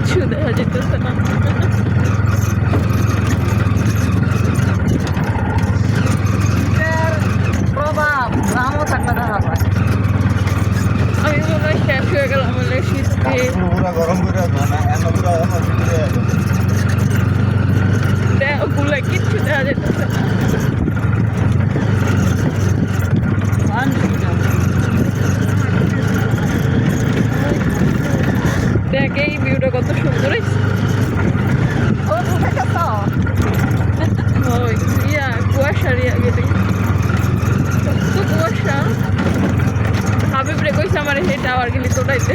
কিচ্ছু দেখা যেতেছে না। প্রভাব গ্রামও থাকলে দেখা যায়। আমি মনে হয় শেষ হয়ে গেলাম বলে শীতে পুরা গরম করে না এত পুরা গুলা কিচ্ছু দেখা যেতেছে না। দেখ এই ভিউটা কত সুন্দর হয়েছে। ওই কুয়াশার গেলে কত কুয়াশা। হাবিব রে কইছে আমার সেই টাওয়ার গেলি তোটাইতে।